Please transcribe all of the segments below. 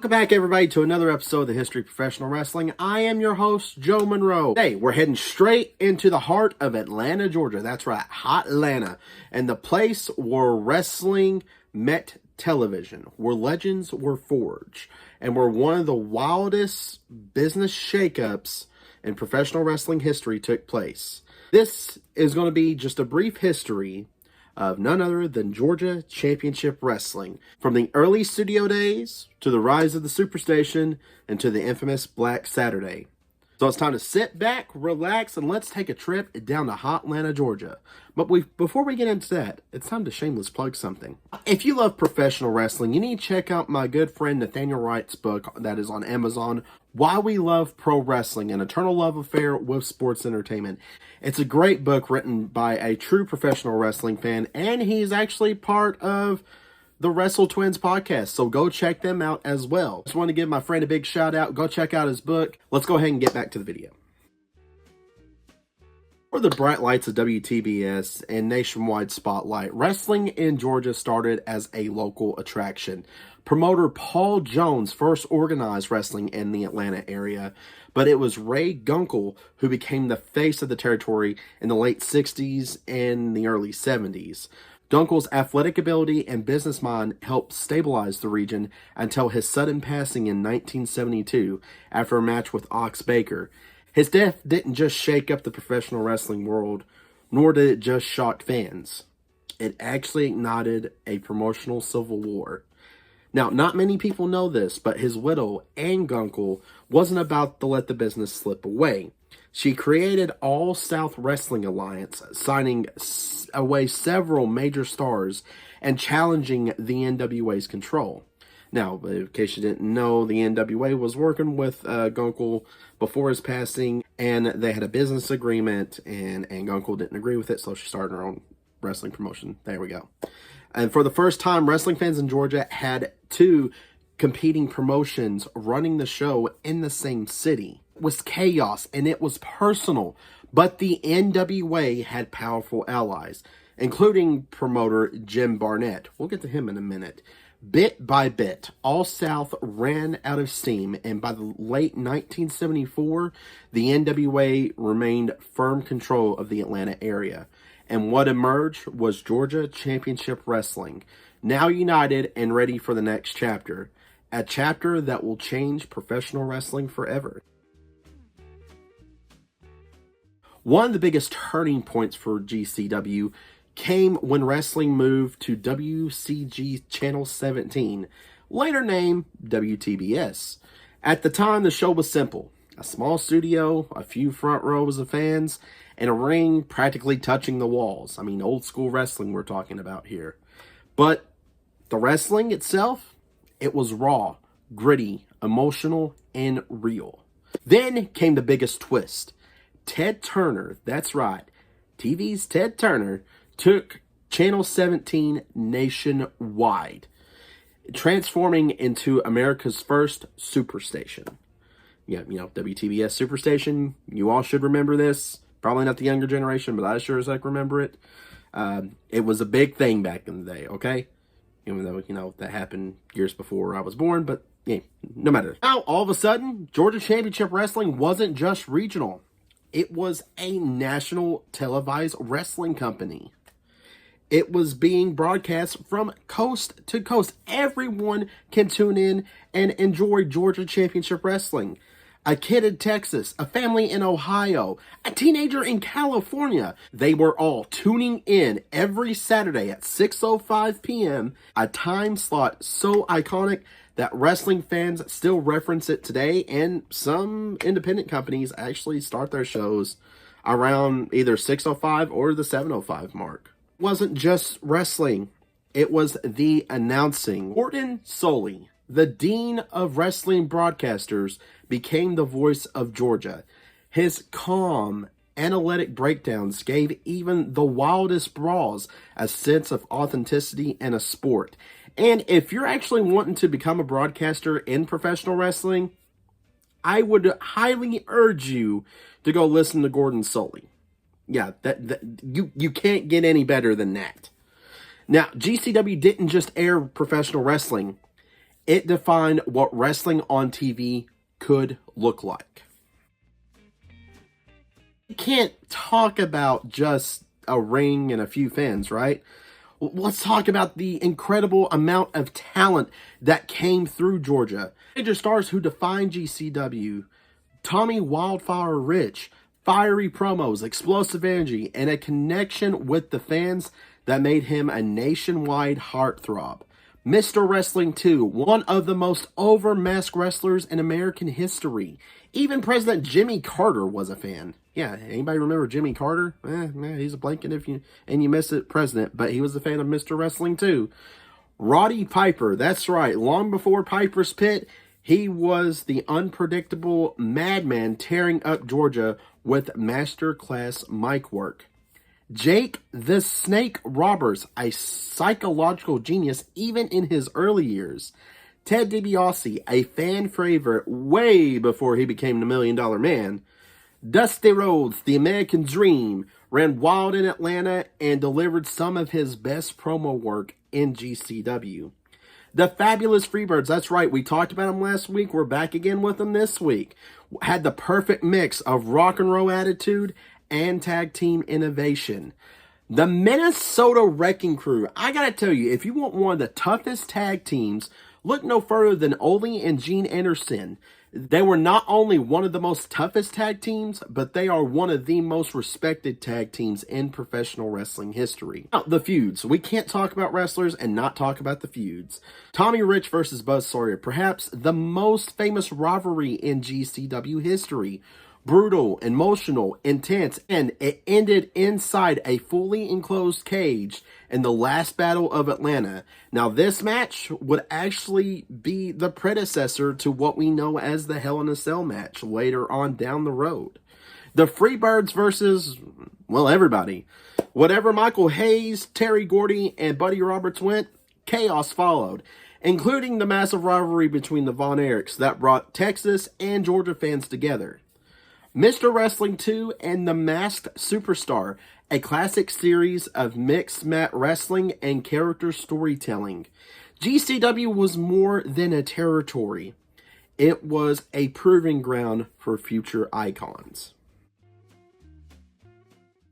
Welcome back, everybody, to another episode of the History of Professional Wrestling. I am your host, Joe Monroe. Today, we're heading straight into the heart of Atlanta, Georgia. That's right, hot Atlanta. And the place where wrestling met television, where legends were forged, and where one of the wildest business shakeups in professional wrestling history took place. This is going to be just a brief history of none other than Georgia Championship Wrestling, from the early studio days to the rise of the Superstation and to the infamous Black Saturday. So it's time to sit back, relax, and let's take a trip down to hot Atlanta, Georgia. But before we get into that, it's time to shameless plug something. If you love professional wrestling, you need to check out my good friend Nathaniel Wright's book that is on Amazon, Why We Love Pro Wrestling, An Eternal Love Affair with Sports Entertainment. It's a great book written by a true professional wrestling fan, and he's actually part of the Wrestle Twins podcast, so go check them out as well. Just want to give my friend a big shout out. Go check out his book. Let's go ahead and get back to the video. For the bright lights of WTBS and nationwide spotlight, wrestling in Georgia started as a local attraction. Promoter Paul Jones first organized wrestling in the Atlanta area, but it was Ray Gunkel who became the face of the territory in the late 60s and the early 70s. Gunkel's athletic ability and business mind helped stabilize the region until his sudden passing in 1972 after a match with Ox Baker. His death didn't just shake up the professional wrestling world, nor did it just shock fans. It actually ignited a promotional civil war. Now, not many people know this, but his widow, Ann Gunkel, wasn't about to let the business slip away. She created All South Wrestling Alliance, signing away several major stars and challenging the NWA's control. Now, in case you didn't know, the NWA was working with Gunkel before his passing, and they had a business agreement, and Gunkel didn't agree with it, so she started her own wrestling promotion. There we go. And for the first time, wrestling fans in Georgia had two competing promotions running the show in the same city. It was chaos, and it was personal, but the NWA had powerful allies, including promoter Jim Barnett. We'll get to him in a minute. Bit by bit, All South ran out of steam, and by the late 1974, the NWA remained firm control of the Atlanta area. And what emerged was Georgia Championship Wrestling, now united and ready for the next chapter. A chapter that will change professional wrestling forever. One of the biggest turning points for GCW came when wrestling moved to WCG Channel 17, later named WTBS. At the time, the show was simple. A small studio, a few front rows of fans, and a ring practically touching the walls. I mean, old school wrestling we're talking about here. But the wrestling itself, it was raw, gritty, emotional, and real. Then came the biggest twist. Ted Turner, that's right, TV's Ted Turner, took Channel 17 nationwide, transforming into America's first superstation. Yeah, WTBS Superstation, you all should remember this. Probably not the younger generation, but I sure as heck remember it. It was a big thing back in the day, okay? Even though, that happened years before I was born, but yeah, no matter. Now, all of a sudden, Georgia Championship Wrestling wasn't just regional. It was a national televised wrestling company. It was being broadcast from coast to coast. Everyone can tune in and enjoy Georgia Championship Wrestling. A kid in Texas, a family in Ohio, a teenager in California. They were all tuning in every Saturday at 6:05 p.m., a time slot so iconic that wrestling fans still reference it today, and some independent companies actually start their shows around either 6:05 or the 7:05 mark. It wasn't just wrestling, it was the announcing. Gordon Soley, the dean of wrestling broadcasters, became the voice of Georgia. His calm, analytic breakdowns gave even the wildest brawls a sense of authenticity and a sport. And if you're actually wanting to become a broadcaster in professional wrestling, I would highly urge you to go listen to Gordon Soley. Yeah, you can't get any better than that. Now, GCW didn't just air professional wrestling. It defined what wrestling on TV could look like. You can't talk about just a ring and a few fans, right? Let's talk about the incredible amount of talent that came through Georgia. Major stars who defined GCW: Tommy Wildfire Rich, fiery promos, explosive energy, and a connection with the fans that made him a nationwide heartthrob. Mr. Wrestling 2, one of the most over-masked wrestlers in American history. Even President Jimmy Carter was a fan. Yeah, anybody remember Jimmy Carter? He's a blanket if you miss it, president, but he was a fan of Mr. Wrestling 2. Roddy Piper, that's right, long before Piper's Pit, he was the unpredictable madman tearing up Georgia with masterclass mic work. Jake the Snake Roberts, a psychological genius even in his early years. Ted DiBiase, a fan favorite way before he became the $1 Million Man. Dusty Rhodes, the American Dream, ran wild in Atlanta and delivered some of his best promo work in GCW. The fabulous Freebirds, that's right, we talked about them last week, we're back again with them this week. Had the perfect mix of rock and roll attitude and tag team innovation. The Minnesota Wrecking Crew, I gotta tell you, if you want one of the toughest tag teams, look no further than Ole and Gene Anderson. They were not only one of the most toughest tag teams, but they are one of the most respected tag teams in professional wrestling history. Now, the feuds. We can't talk about wrestlers and not talk about the feuds. Tommy Rich versus Buzz Sawyer, perhaps the most famous rivalry in GCW history. Brutal, emotional, intense, and it ended inside a fully enclosed cage in the last battle of Atlanta. Now, this match would actually be the predecessor to what we know as the Hell in a Cell match later on down the road. The Freebirds versus, well, everybody. Whatever Michael Hayes, Terry Gordy, and Buddy Roberts went, chaos followed, including the massive rivalry between the Von Erichs that brought Texas and Georgia fans together. Mr. Wrestling 2 and The Masked Superstar, a classic series of mixed mat wrestling and character storytelling. GCW was more than a territory. It was a proving ground for future icons.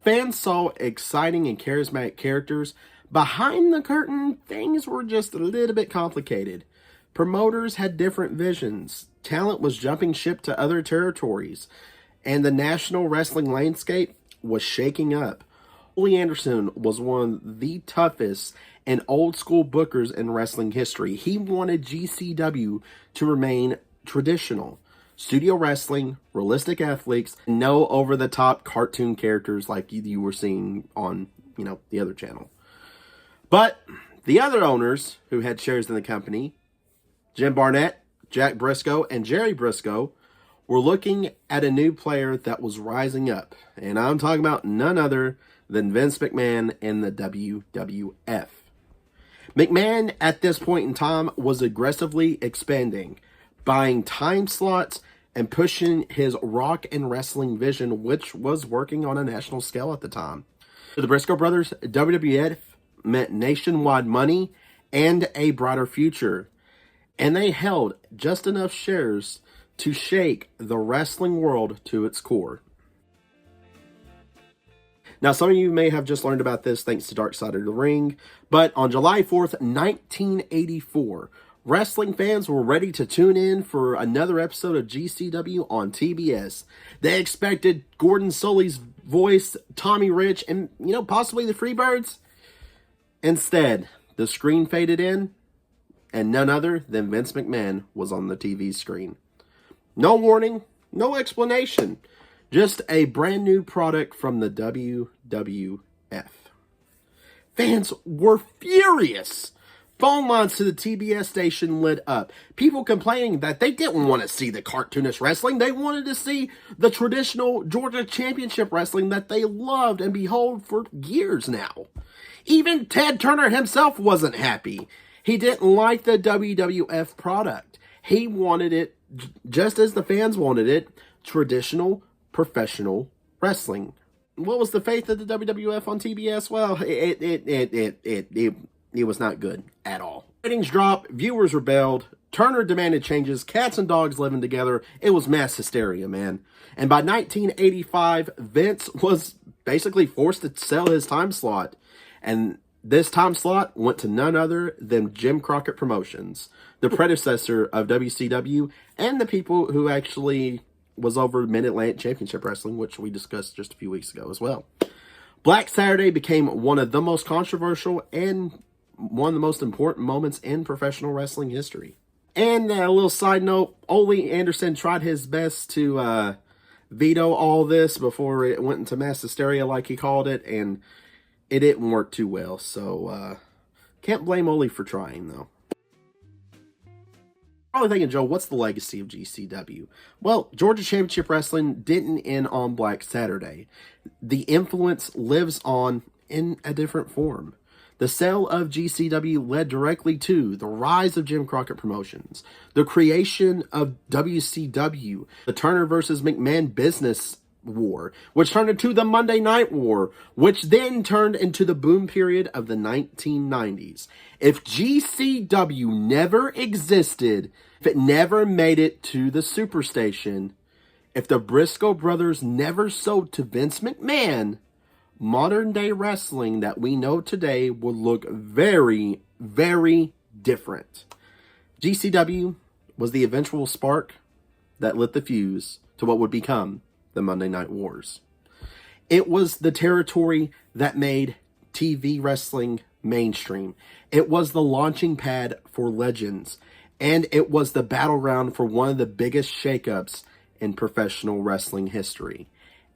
Fans saw exciting and charismatic characters. Behind the curtain, things were just a little bit complicated. Promoters had different visions. Talent was jumping ship to other territories. And the national wrestling landscape was shaking up. Ole Anderson was one of the toughest and old school bookers in wrestling history. He wanted GCW to remain traditional. Studio wrestling, realistic athletes, no over-the-top cartoon characters like you were seeing on, the other channel. But the other owners who had shares in the company, Jim Barnett, Jack Briscoe, and Jerry Briscoe, we're looking at a new player that was rising up. And I'm talking about none other than Vince McMahon in the WWF. McMahon, at this point in time, was aggressively expanding, buying time slots and pushing his rock and wrestling vision, which was working on a national scale at the time. To the Briscoe brothers, WWF meant nationwide money and a brighter future. And they held just enough shares to shake the wrestling world to its core. Now, some of you may have just learned about this thanks to Dark Side of the Ring, but on July 4th, 1984, wrestling fans were ready to tune in for another episode of GCW on TBS. They expected Gordon Sully's voice, Tommy Rich, and, possibly the Freebirds. Instead, the screen faded in, and none other than Vince McMahon was on the TV screen. No warning, no explanation, just a brand new product from the WWF. Fans were furious. Phone lines to the TBS station lit up. People complaining that they didn't want to see the cartoonish wrestling. They wanted to see the traditional Georgia Championship wrestling that they loved and behold for years now. Even Ted Turner himself wasn't happy. He didn't like the WWF product. He wanted it, just as the fans wanted it, traditional professional wrestling. What was the fate of the WWF on TBS? Well, it was not good at all. Ratings dropped, viewers rebelled, Turner demanded changes, cats and dogs living together. It was mass hysteria, man. And by 1985, Vince was basically forced to sell his time slot. And this time slot went to none other than Jim Crockett Promotions, the predecessor of WCW, and the people who actually was over Mid-Atlantic Championship Wrestling, which we discussed just a few weeks ago as well. Black Saturday became one of the most controversial and one of the most important moments in professional wrestling history. And a little side note, Ole Anderson tried his best to veto all this before it went into mass hysteria, like he called it, and it didn't work too well. So, can't blame Ole for trying, though. Probably thinking, Joe, what's the legacy of GCW? Well, Georgia Championship Wrestling didn't end on Black Saturday. The influence lives on in a different form. The sale of GCW led directly to the rise of Jim Crockett Promotions, the creation of WCW, the Turner versus McMahon business war, which turned into the Monday Night War, which then turned into the boom period of the 1990s. If GCW never existed, if it never made it to the Superstation, if the Briscoe brothers never sold to Vince McMahon, modern day wrestling that we know today would look very, very different. GCW was the eventual spark that lit the fuse to what would become the Monday Night Wars. It was the territory that made TV wrestling mainstream. It was the launching pad for legends. And it was the battleground for one of the biggest shakeups in professional wrestling history.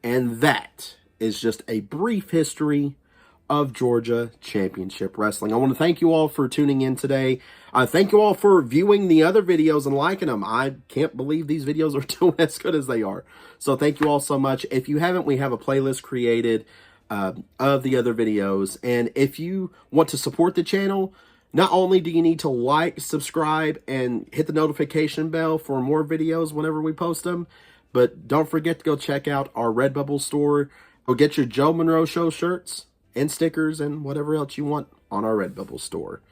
And that is just a brief history of Georgia Championship Wrestling. I want to thank you all for tuning in today. Thank you all for viewing the other videos and liking them. I can't believe these videos are doing as good as they are. So thank you all so much. If you haven't, we have a playlist created of the other videos. And if you want to support the channel, not only do you need to like, subscribe, and hit the notification bell for more videos whenever we post them, but don't forget to go check out our Redbubble store. Go get your Joe Monroe Show shirts and stickers and whatever else you want on our Redbubble store.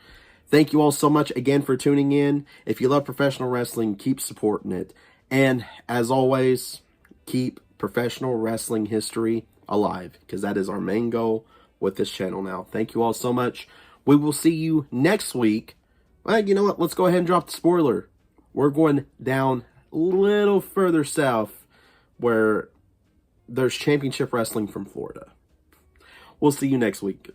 Thank you all so much again for tuning in. If you love professional wrestling, keep supporting it. And as always, keep professional wrestling history alive, because that is our main goal with this channel now. Thank you all so much. We will see you next week. Well, you know what? Let's go ahead and drop the spoiler. We're going down a little further south where there's championship wrestling from Florida. We'll see you next week.